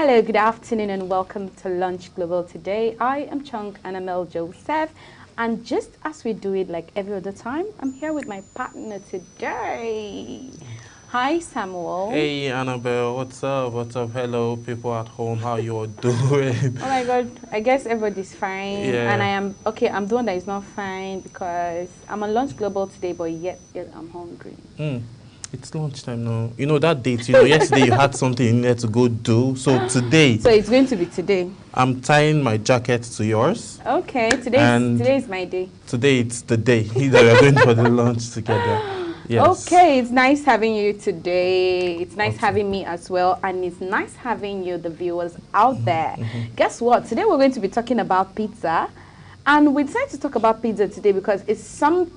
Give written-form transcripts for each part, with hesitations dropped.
Hello, good afternoon, and welcome to Lunch Global today. I am Chung Anamel Joseph, and just as we do it like every other time, I'm here with my partner today. Hi, Samuel. Hey Annabelle, what's up? What's up? Hello, people at home. How you all doing? Oh my God, I guess everybody's fine, and Yeah. I am okay. I'm the one that is not fine because I'm on Lunch Global today, but yet I'm hungry. It's lunchtime now. You know that date. Yesterday you had something in there to go do. So today, So it's going to be today. I'm tying my jacket to yours, Okay, and today's my day. today it's the day that we're going for the lunch together. Yes. Okay, it's nice having you today. It's nice Okay. having me as well. And it's nice having you, the viewers out there. Guess what? Today we're going to be talking about pizza. And we decided to talk about pizza today because it's some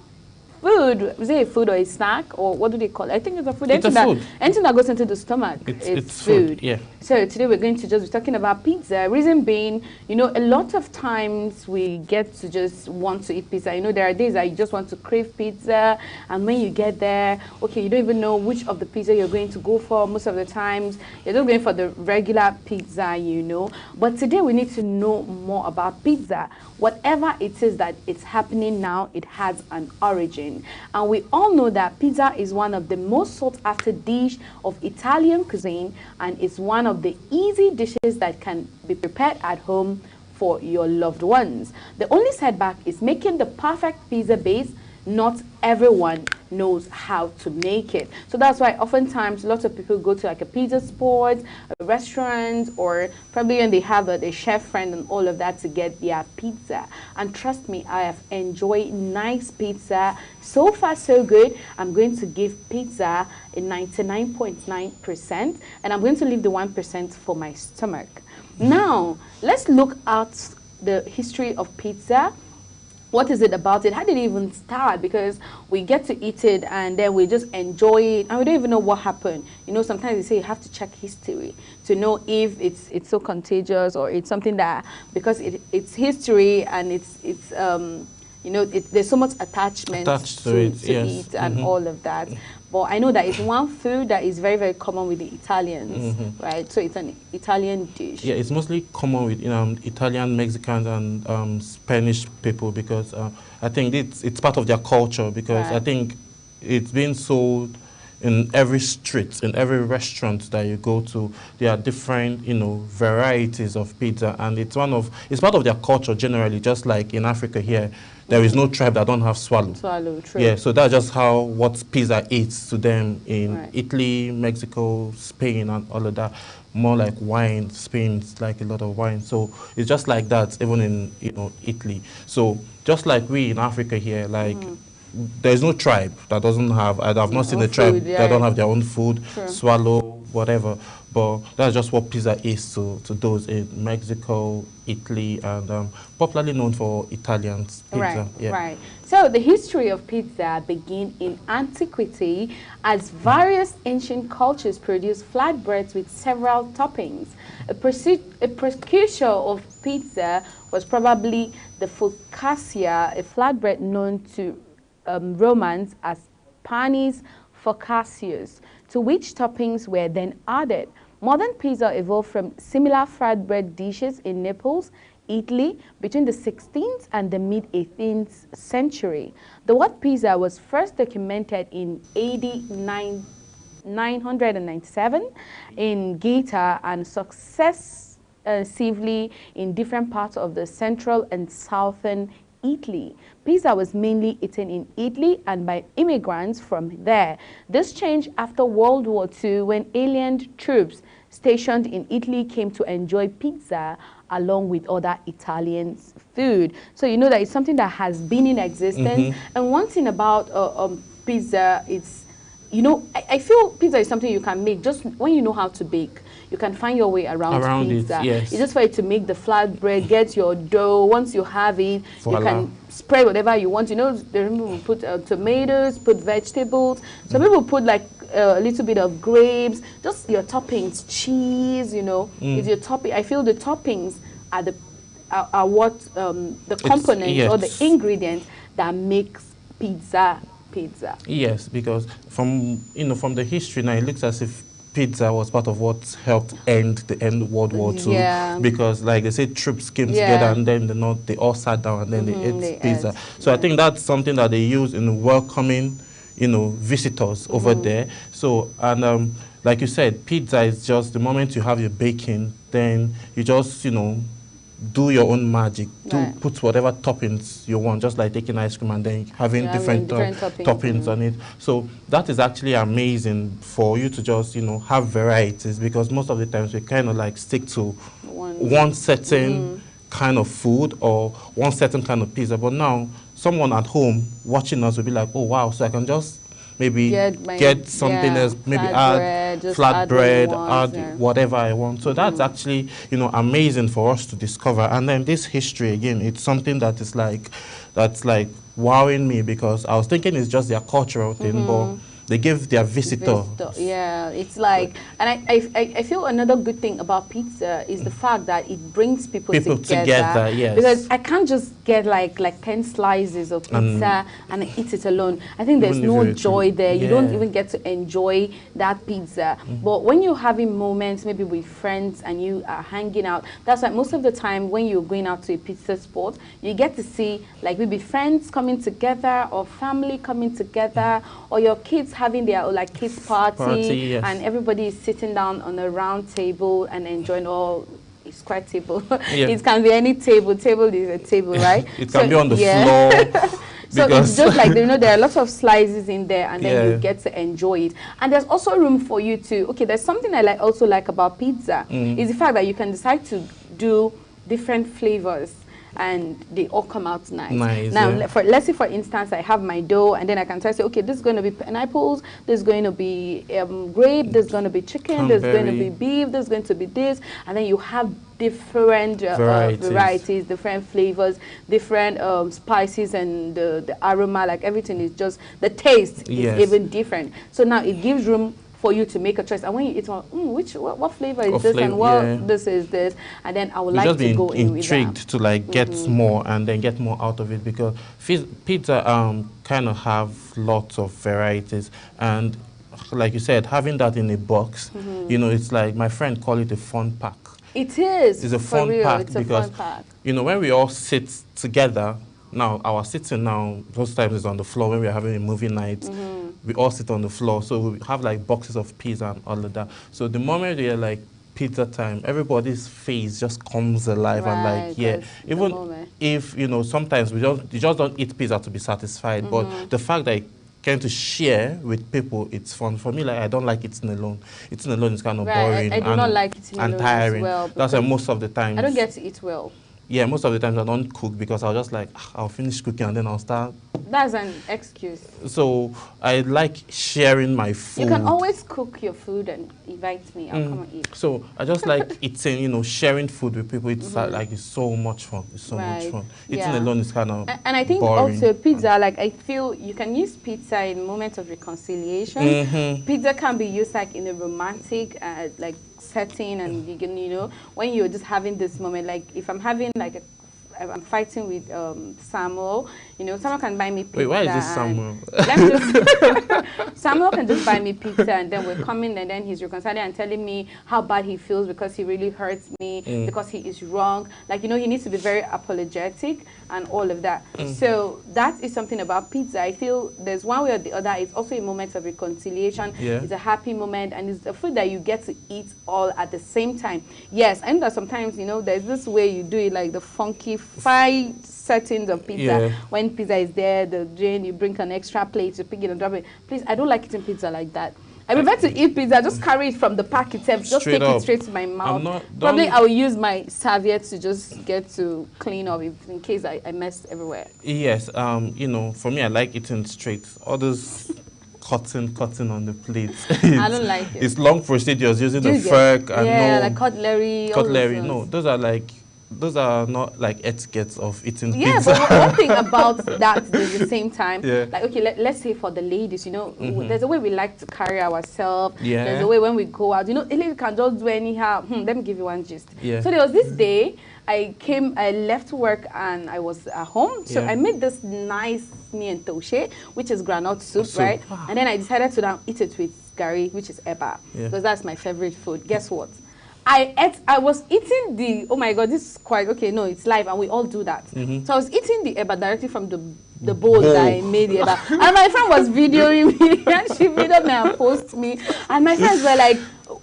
food. Is it a food or a snack? Or what do they call it? I think it's a food. It's a food. Anything that goes into the stomach, It's food. Yeah. So today we're going to just be talking about pizza. Reason being, a lot of times we get to just want to eat pizza. There are days that you just want to crave pizza, and when you get there, okay, you don't even know which of the pizza you're going to go for. Most of the times, you're just going for the regular pizza, But today we need to know more about pizza. Whatever it is that it's happening now, it has an origin. And we all know that pizza is one of the most sought after dish of Italian cuisine, and it's one of the easy dishes that can be prepared at home for your loved ones. The only setback is making the perfect pizza base. Not everyone knows how to make it. So that's why oftentimes lots of people go to like a pizza spot, a restaurant, or probably when they have a chef friend and all of that to get their pizza. And trust me, I have enjoyed nice pizza. So far, so good. I'm going to give pizza a 99.9%, and I'm going to leave the 1% for my stomach. Now, let's look at the history of pizza. What is it about it? How did it even start? Because we get to eat it and then we just enjoy it and we don't even know what happened. Sometimes they say you have to check history to know if it's so contagious or it's something that because it's history and there's so much attachment Attached to it, yes. eat and all of that. But I know that it's one food that is very, very common with the Italians, right? So it's an Italian dish. Yeah, it's mostly common with Italian, Mexicans, and Spanish people because I think it's part of their culture because Right. I think it's been sold in every street, in every restaurant that you go to. There are different, varieties of pizza, and it's part of their culture generally. Just like in Africa here, there is no tribe that don't have swallow. Swallow, true. Yeah, so that's just what pizza is to them in Right. Italy, Mexico, Spain, and all of that. More like wine. Spain's like a lot of wine. So it's just like that, even in Italy. So just like we in Africa here, like there's no tribe that doesn't have. I've not seen a tribe food, yeah. that don't have their own food, True. swallow, whatever. But that's just what pizza is to those in Mexico, Italy, and popularly known for Italians. Pizza. Right, Yeah. right. So the history of pizza began in antiquity as various ancient cultures produced flatbreads with several toppings. A precursor of pizza was probably the focaccia, a flatbread known to Romans as panis focaccius, to which toppings were then added. Modern pizza evolved from similar flatbread dishes in Naples, Italy, between the 16th and the mid-18th century. The word pizza was first documented in AD 997 in Gaeta and successively in different parts of the central and southern Italy. Pizza was mainly eaten in Italy and by immigrants from there. This changed after World War II when alien troops stationed in Italy came to enjoy pizza along with other Italian food. So you know that it's something that has been in existence. And one thing about pizza is, I feel pizza is something you can make just when you know how to bake. You can find your way around pizza. It, yes. It's just for you to make the flatbread, get your dough. Once you have it, Voila. you can spread whatever you want. There people will put tomatoes, put vegetables. Some people put like a little bit of grapes. Just your toppings, cheese. Is your topping. I feel the toppings are what the components or the ingredients that makes pizza. Yes, because from the history now, it looks as if pizza was part of what helped end World War II. Yeah. Because, like they say, troops came together and then they all sat down and then they ate pizza. So I think that's something that they use in welcoming, you know, visitors over there. So, and like you said, pizza is just the moment you have your baking, then you just, you know, do your own magic, put whatever toppings you want, just like taking ice cream and then having different toppings on it. So that is actually amazing for you to just, you know, have varieties, because most of the times we kind of like stick to one certain kind of food or one certain kind of pizza. But now someone at home watching us will be like, oh wow, so I can just maybe get something else, maybe add flatbread, add whatever I want. So that's actually, you know, amazing for us to discover. And then this history, again, it's something that is like, that's like wowing me, because I was thinking it's just their cultural thing, but they give their visitor. Yeah, it's like, and I feel another good thing about pizza is the fact that it brings people together. Yes. Because I can't just get like 10 slices of pizza and eat it alone. I think there's no joy there. You don't even get to enjoy that pizza. But when you're having moments, maybe with friends and you are hanging out, that's like most of the time when you're going out to a pizza spot, you get to see like maybe friends coming together or family coming together or your kids having their like kids party and everybody is sitting down on a round table and enjoying all square table. It can be any table. Table is a table, right? It can be on the floor. So it's just like, you know, there are lots of slices in there and then you get to enjoy it. And there's also room for you to, okay, there's something I also like about pizza is the fact that you can decide to do different flavors and they all come out nice. Now, let's say, for instance, I have my dough, and then I can say, okay, this is going to be pineapples, this is going to be grape, this is going to be chicken, this is going to be beef, this is going to be this, and then you have different varieties, different flavors, different spices, and the aroma, like everything is just, the taste is even different. So now it gives room for you to make a choice, and when you eat one, what flavor is this, and what this is this, and then I would like to go in with that. Intrigued to like get more and then get more out of it, because pizza kind of have lots of varieties, and like you said, having that in a box, you know, it's like, my friend call it a fun pack. It is. It's a fun pack because you know, when we all sit together. Now, our sitting now, most times is on the floor when we're having a movie night. We all sit on the floor. So we have like boxes of pizza and all of that. So the moment we're like pizza time, everybody's face just comes alive and like, even if, you know, sometimes you just don't eat pizza to be satisfied. But the fact that kind to share with people, it's fun. For me, like, I don't like eating alone. Eating alone is kind of boring. I do not like eating alone tiring. As well. That's why most of the time. I don't get to eat well. Yeah, most of the times I don't cook because I'll just like, I'll finish cooking and then I'll start. That's an excuse. So I like sharing my food. You can always cook your food and invite me. I'll come and eat. So I just like eating, you know, sharing food with people. It's like, it's so much fun. It's so much fun. Eating alone is kind of And I think boring. Also pizza, like I feel you can use pizza in moments of reconciliation. Pizza can be used like in a romantic, like setting, and you can, you know, when you're just having this moment, like if I'm having like I'm fighting with Samuel, you know, Samuel can buy me pizza. Wait, why is this Samuel? Samuel can just buy me pizza, and then we're coming, and then he's reconciling and telling me how bad he feels because he really hurts me, because he is wrong. Like, you know, he needs to be very apologetic and all of that. So that is something about pizza. I feel there's one way or the other. It's also a moment of reconciliation. It's a happy moment, and it's a food that you get to eat all at the same time. Yes, I know that sometimes, you know, there's this way you do it, like the funky fried settings of pizza. When pizza is there, the drain, you bring an extra plate, you pick it and drop it. Please, I don't like eating pizza like that. I prefer to eat pizza, just carry it from the pack itself, just take it straight to my mouth. Probably I will use my serviette to just get to clean up in case I mess everywhere. Yes, you know, for me, I like eating straight. All those cutting on the plate. I don't like it. It's long procedures using the fork and like cutlery. No, those are not like etiquettes of eating pizza. Yeah, but one thing about that is at the same time, like, okay, let's say for the ladies, you know, there's a way we like to carry ourselves. There's a way when we go out, you know, a lady can just do anyhow. Let me give you one gist. So there was this day, I left work and I was at home. So I made this nice me and toshe, which is granite soup, right? Wow. And then I decided to now eat it with gari, which is eba, Yeah. because that's my favorite food. Guess what? I was eating the, oh my God, this is quite, okay, no, it's live and we all do that. So I was eating the eba directly from the bowl that I made the eba. And my friend was videoing me and she videoed me and posted me. And my friends were like,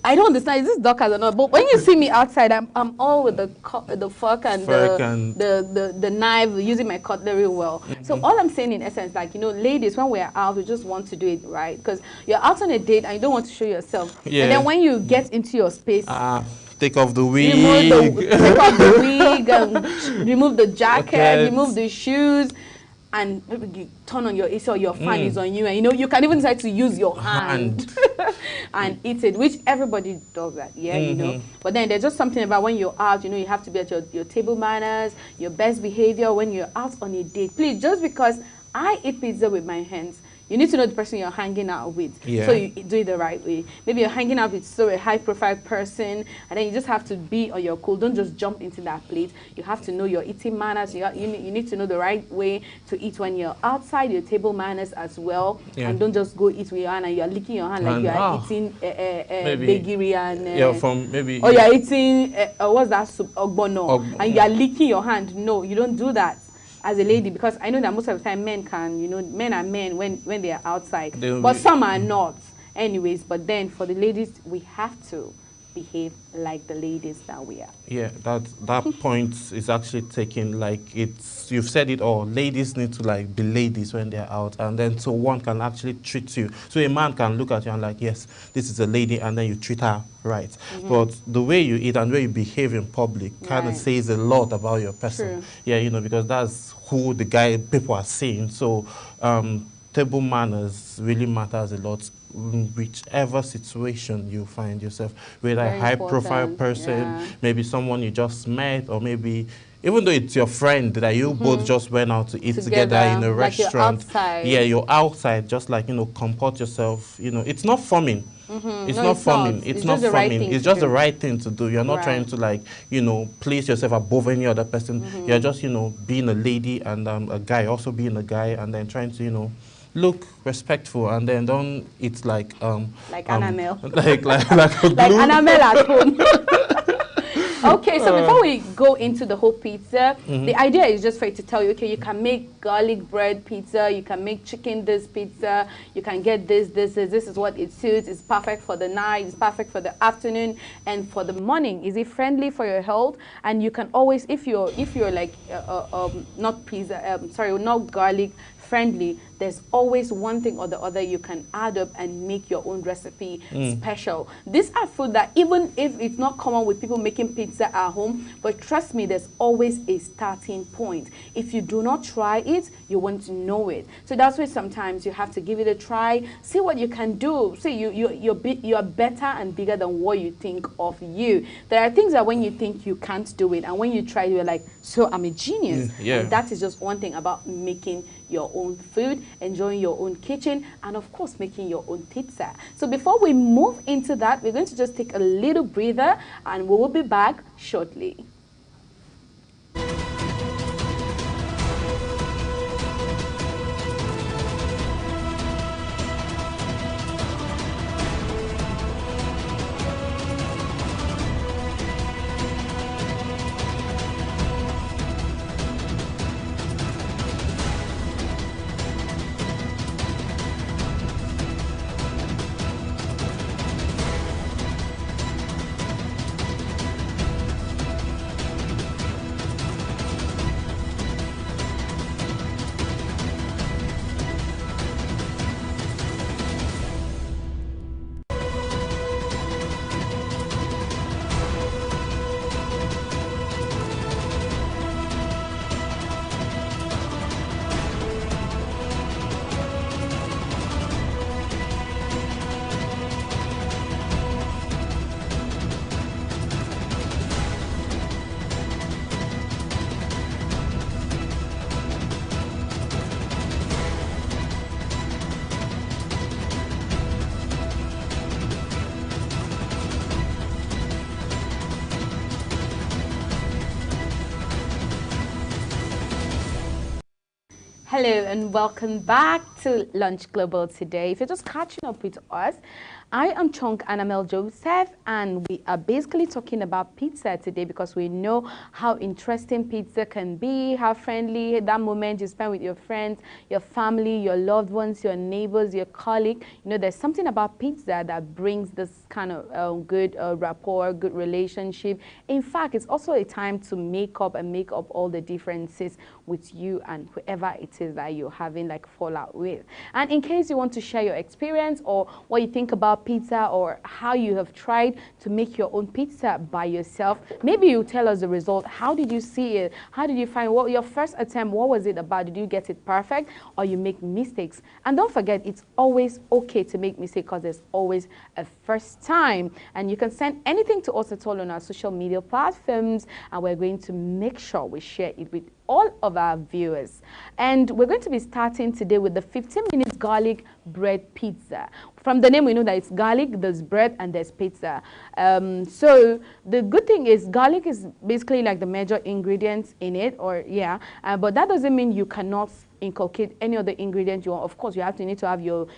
I don't understand, is this Dorcas or not? But when you see me outside, I'm all with the fork and the knife, using my cutlery well. So all I'm saying in essence, like, you know, ladies, when we're out, we just want to do it right. Because you're out on a date and you don't want to show yourself. Yeah. And then when you get into your space, take off the wig, take off the wig, remove the jacket, remove the shoes, and maybe you turn on your AC or your fan is on you, and you know you can even decide to use your hand and eat it, which everybody does that, you know. But then there's just something about when you're out, you know, you have to be at your table manners, your best behavior when you're out on a date. Please, just because I eat pizza with my hands, you need to know the person you're hanging out with. Yeah. So you do it the right way. Maybe you're hanging out with a high-profile person, and then you just have to be on your cool. Don't just jump into that plate. You have to know your eating manners. You need to know the right way to eat when you're outside, your table manners as well. Yeah. And don't just go eat with your hand and you're licking your hand like you are eating bagiri and... from maybe... Or you're eating, what's that soup? Ogbono. And you're licking your hand. No, you don't do that as a lady, because I know that most of the time men can, you know, men are men when they are outside, but some are not anyways. But then for the ladies, we have to behave like the ladies that we are. Yeah, that point is actually taken, like, you've said it all. Ladies need to like be ladies when they're out, and then so one can actually treat you. So a man can look at you and like, yes, this is a lady, and then you treat her right. But the way you eat and the way you behave in public kind of says a lot about your person. True. Yeah, you know, because that's who the guy people are seeing. So table manners really matters a lot in whichever situation you find yourself, whether a high-profile person, maybe someone you just met, or maybe even though it's your friend that you both just went out to eat together in a restaurant. You're outside. Yeah, you're outside, just like, you know, comport yourself. You know, it's not forming. It's not forming. It's not forming. It's just the right thing to do. You're not trying to, like, you know, place yourself above any other person. You're just, you know, being a lady, and a guy also being a guy, and then trying to, you know, look respectful, and then don't eat like Anamel. like Anamel at home. Okay, so before we go into the whole pizza, the idea is just for you to tell you, okay, you can make garlic bread pizza, you can make chicken this pizza, you can get this is what it suits. It's perfect for the night, it's perfect for the afternoon, and for the morning. Is it friendly for your health? And you can always, if you're like not pizza, not garlic friendly, there's always one thing or the other you can add up and make your own recipe special. These are food that even if it's not common with people making pizza at home, but trust me, there's always a starting point. If you do not try it, you won't know it. So that's why sometimes you have to give it a try, see what you can do. See, you're better and bigger than what you think of you. There are things that when you think you can't do it, and when you try, you're like, so I'm a genius. Yeah. And that is just one thing about making your own food, enjoying your own kitchen, and of course making your own pizza. So before we move into that, we're going to just take a little breather, and we will be back shortly. Hello and welcome back to Lunch Global today. If you're just catching up with us, I am Chunk Annamel Joseph, and we are basically talking about pizza today because we know how interesting pizza can be, how friendly that moment you spend with your friends, your family, your loved ones, your neighbors, your colleague. You know, there's something about pizza that brings this kind of good rapport, good relationship. In fact, it's also a time to make up all the differences with you and whoever it is that you're having like fallout with. And in case you want to share your experience or what you think about pizza or how you have tried to make your own pizza by yourself, maybe you tell us the result. How did you see it? How did you find what your first attempt? What was it about? Did you get it perfect or you make mistakes? And don't forget, it's always okay to make mistakes because there's always a first time. And you can send anything to us at all on our social media platforms, and we're going to make sure we share it with all of our viewers. And we're going to be starting today with the 15 minutes garlic bread pizza. From the name, we know that it's garlic, there's bread, and there's pizza. So the good thing is garlic is basically like the major ingredients in it, but that doesn't mean you cannot inculcate any other ingredient you want. Of course, you need to have your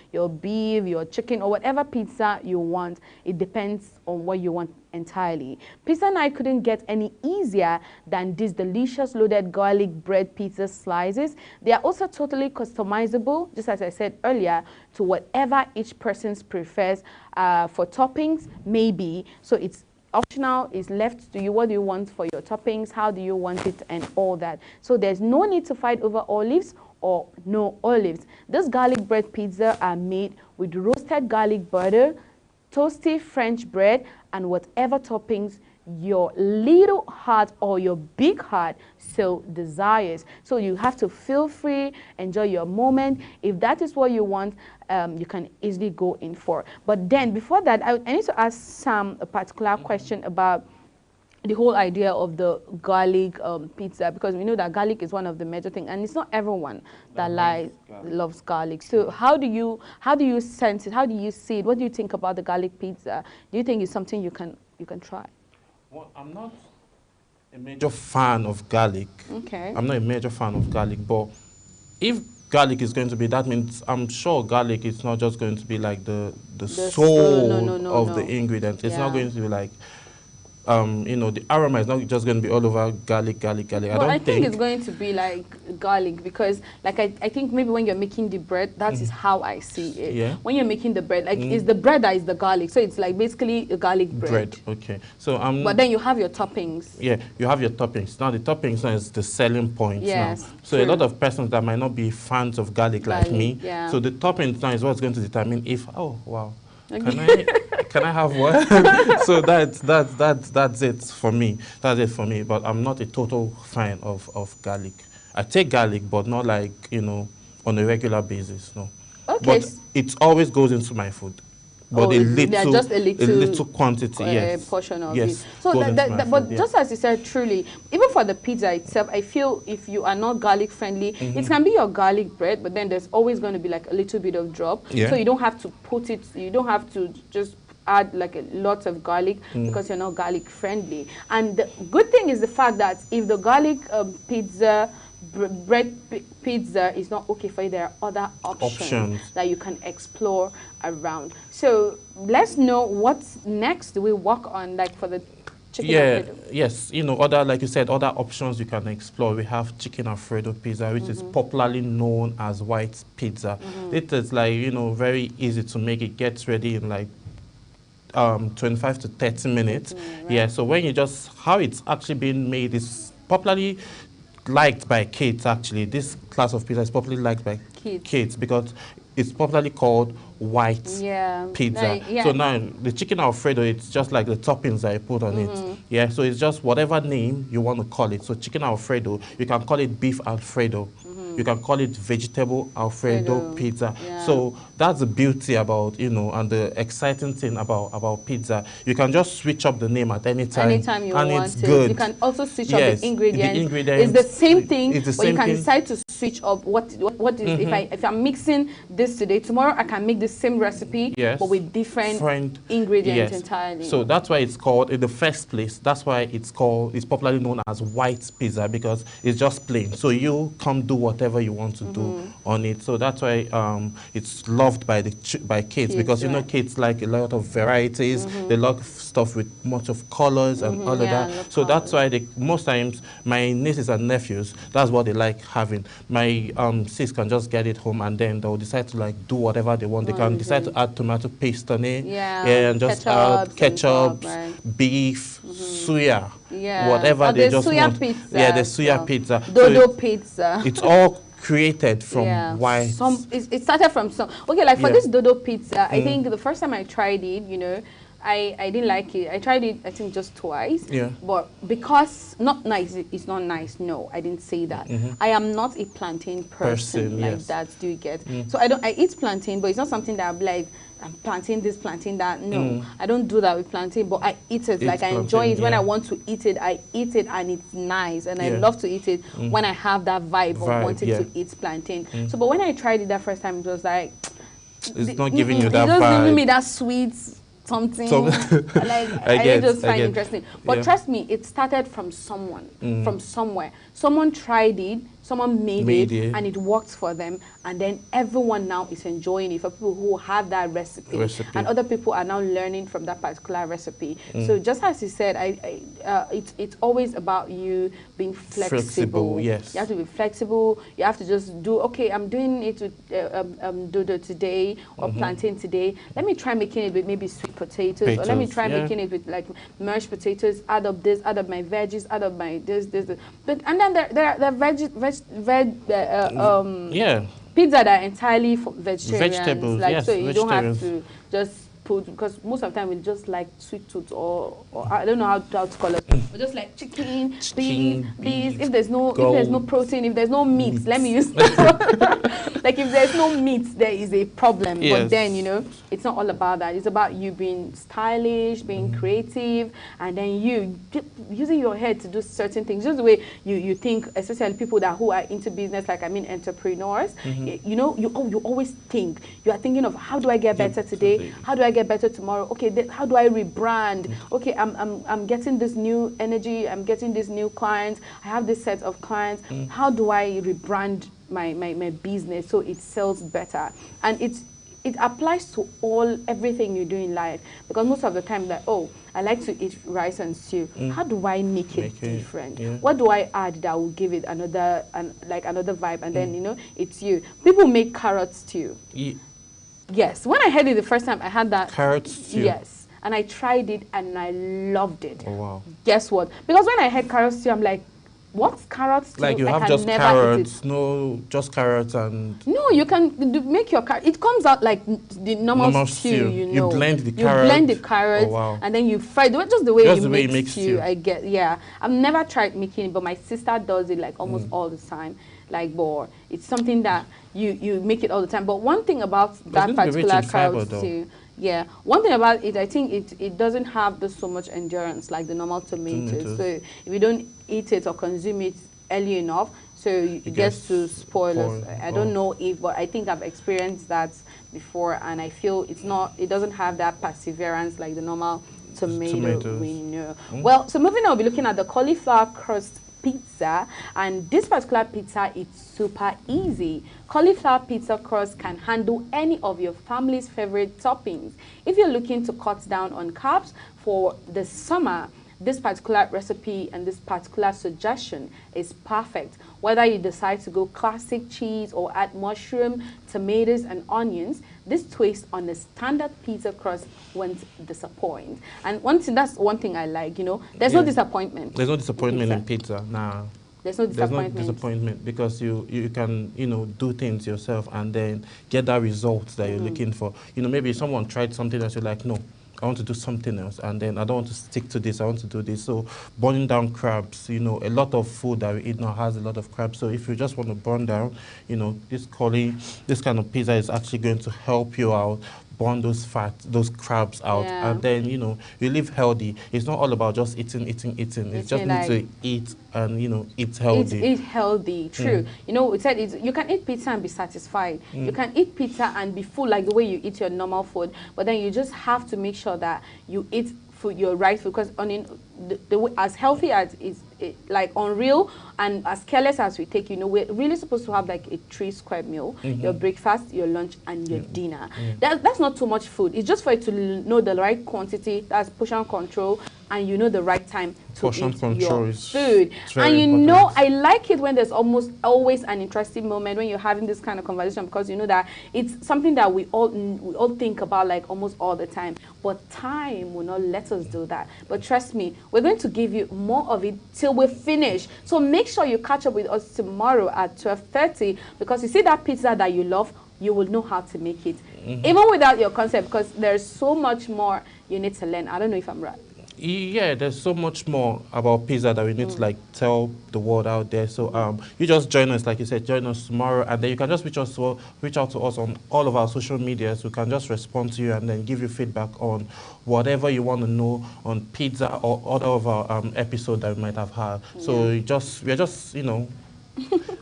beef, your chicken, or whatever pizza you want. It depends on what you want entirely. Pizza night couldn't get any easier than these delicious loaded garlic bread pizza slices. They are also totally customizable, just as I said earlier, to whatever each person's prefers for toppings, maybe. So it's optional, is left to you. What do you want for your toppings? How do you want it? And all that. So there's no need to fight over olives or no olives. This garlic bread pizza are made with roasted garlic butter, toasty French bread, and whatever toppings your little heart or your big heart so desires. So you have to feel free, enjoy your moment. If that is what you want, you can easily go in for. But then before that, I need to ask Sam a particular question about the whole idea of the garlic pizza, because we know that garlic is one of the major things, and it's not everyone that loves garlic. So how do you sense it? How do you see it? What do you think about the garlic pizza? Do you think it's something you can try? Well, I'm not a major fan of garlic. Okay. I'm not a major fan of garlic, but if garlic is going to be, that means I'm sure garlic is not just going to be like the soul of the ingredient. It's not going to be like, you know, the aroma is not just going to be all over garlic. Well, I think it's going to be like garlic because, like, I think maybe when you're making the bread, that is how I see it. Yeah. When you're making the bread, like, it's the bread that is the garlic. So it's like basically a garlic bread. Okay. So but then you have your toppings. Yeah, you have your toppings. Now the toppings now is the selling point. Yes. Now. So a lot of persons that might not be fans of garlic like me. Yeah. So the toppings now is what's going to determine if, oh wow, can I have one? So that's it for me. That's it for me. But I'm not a total fan of garlic. I take garlic, but not like, you know, on a regular basis. No. Okay. But it always goes into my food. But just a little quantity, yes. Portion of yes. it. So just as you said, truly, even for the pizza itself, I feel if you are not garlic friendly, it can be your garlic bread, but then there's always going to be like a little bit of drop. Yeah. So you don't have to put it, you don't have to just add like a lot of garlic because you're not garlic friendly. And the good thing is the fact that if the garlic bread pizza is not okay for you, there are other options that you can explore around. So let's know what's next we work on, like for the chicken Alfredo. Yes, you know, other, like you said, other options you can explore. We have chicken Alfredo pizza, which is popularly known as white pizza. It is like, you know, very easy to make. It gets ready in like 25 to 30 minutes. Right. Yeah, so when you just, how it's actually being made is popularly liked by kids. Actually, this class of pizza is popularly liked by kids because it's popularly called white pizza. So now the chicken Alfredo, it's just like the toppings that I put on it. Yeah, so it's just whatever name you want to call it. So chicken Alfredo, you can call it beef Alfredo. You can call it vegetable Alfredo pizza. Yeah. So that's the beauty about, you know, and the exciting thing about pizza. You can just switch up the name at any time. Anytime you want it's good. You can also switch up the ingredients. It's the same thing, but you can decide to switch up what is if I'm mixing this today, tomorrow I can make the same recipe Yes. but with different ingredients entirely. So that's why it's called, in the first place, that's why it's popularly known as white pizza, because it's just plain. So you come do whatever you want to do on it. So that's why it's loved by kids, because you know kids like a lot of varieties. They love stuff with much of colors and all of that. So that's why most times my nieces and nephews, that's what they like having. My sis can just get it home and then they'll decide to like do whatever they want. They can decide to add tomato paste on it, and just add ketchup, beef, suya, whatever they just want. Pizza, yeah, the suya pizza, dodo pizza. It's all created from white. It started from some. Okay, like for this dodo pizza, I think the first time I tried it, you know, I didn't like it. I tried it, I think, just twice. Yeah. But because not nice, it's not nice. No, I didn't say that. I am not a plantain person like that. Do you get? So I eat plantain, but it's not something that I'm like, I'm plantain this, plantain that. No, I don't do that with plantain, but I eat it. Like I enjoy it. When I want to eat it, I eat it and it's nice. And I love to eat it when I have that vibe of wanting to eat plantain. So, but when I tried it that first time, it was like, it's not giving you that vibe. It's just giving me that sweet something. I just find interesting. But trust me, it started from someone, from somewhere. Someone tried it, someone made it, and it worked for them. And then everyone now is enjoying it, for people who have that recipe. And other people are now learning from that particular recipe. So just as you said, it's always about you being flexible. Yes. You have to be flexible. You have to just do, okay, I'm doing it with dodo today or plantain today. Let me try making it with maybe sweet potatoes. Or let me try making it with like mashed potatoes. Add up this, add up my veggies, add up my this. But and then there are pizza that are entirely for vegetarians. Vegetables, like, so you don't have to just put, because most of the time we just like sweet tooth or I don't know how to call it. We just like chicken, beef. If there's no protein, if there's no meat, let me use like if there's no meat, there is a problem. But then, you know, it's not all about that. It's about you being stylish, being creative, and then you using your head to do certain things. Just the way you think, especially people who are into business, like entrepreneurs. You know, you always think. You are thinking of, how do I get better today? How do I get better tomorrow? Okay, how do I rebrand? Okay, I'm getting this new energy. I'm getting this new clients. I have this set of clients. How do I rebrand my business so it sells better? And it applies to everything you do in life, because most of the time that, oh, I like to eat rice and stew. How do I make it different? What do I add that will give it another vibe? And then, you know, it's you. People make carrot stew. Yes, when I had it the first time, I had that carrot stew. Yes, and I tried it and I loved it. Oh wow! Guess what? Because when I had carrot stew, I'm like, what's carrot stew? Like you have just carrots, just carrots and... No, you can make your carrot. It comes out like the normal stew, you know. You blend the carrot. You blend the carrots, and then you fry it. Just the way you make stew. I get, I've never tried making it, but my sister does it like almost all the time. Like, but it's something that you make it all the time. But one thing about that particular carrot stew, one thing about it, I think it doesn't have so much endurance like the normal tomatoes. So if you don't eat it or consume it early enough, so it gets to spoil. I don't know but I think I've experienced that before, and I feel it doesn't have that perseverance like the normal tomato we know. Well, so moving on, we'll be looking at the cauliflower crust pizza, and this particular pizza is super easy. Cauliflower pizza crust can handle any of your family's favorite toppings. If you're looking to cut down on carbs for the summer, this particular recipe and this particular suggestion is perfect. Whether you decide to go classic cheese or add mushroom, tomatoes, and onions, this twist on the standard pizza crust won't disappoint. And that's one thing I like, you know. There's no disappointment. There's no disappointment in pizza. Nah. There's no disappointment. There's no disappointment, because you can, you know, do things yourself and then get that result that you're looking for. You know, maybe someone tried something that you're like, no, I want to do something else, and then I don't want to stick to this, I want to do this. So burning down crabs, you know, a lot of food that we eat now has a lot of crabs. So if you just want to burn down, you know, this kind of pizza is actually going to help you out burn those fat, those carbs out, Yeah. and then you know you live healthy. It's not all about just eating. It's just need to eat and you know eat healthy. Eat healthy, true. You know, we said you can eat pizza and be satisfied. You can eat pizza and be full like the way you eat your normal food, but then you just have to make sure that you eat food, your right food, because the way, as healthy as like unreal and as careless as we take, you know, we're really supposed to have like a 3 square meal, your breakfast, your lunch, and your dinner. That's not too much food. It's just for you to know the right quantity, that's portion control, and you know the right time to Portion eat control your is food. And you important. know, I like it when there's almost always an interesting moment when you're having this kind of conversation, because you know that it's something that we all think about like almost all the time, but time will not let us do that. But trust me, we're going to give you more of it till we finish. So make sure you catch up with us tomorrow at 12:30, because you see that pizza that you love, you will know how to make it, even without your concept, because there's so much more you need to learn. I don't know if I'm right. Yeah, there's so much more about pizza that we need to like tell the world out there. So you just join us, like you said, join us tomorrow, and then you can just reach out to us on all of our social medias. We can just respond to you and then give you feedback on whatever you want to know on pizza or other of our episode that we might have had. So we're just you know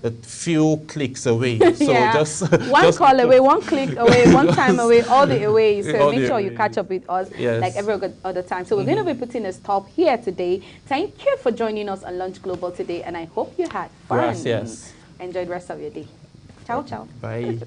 a few clicks away. So just one call away, one click away, one time away, all the away. So All make the sure you way. catch up with us like every other time. So we're going to be putting a stop here today. Thank you for joining us on Lunch Global today, and I hope you had fun. Gracias. Enjoy the rest of your day. Ciao, ciao. Bye.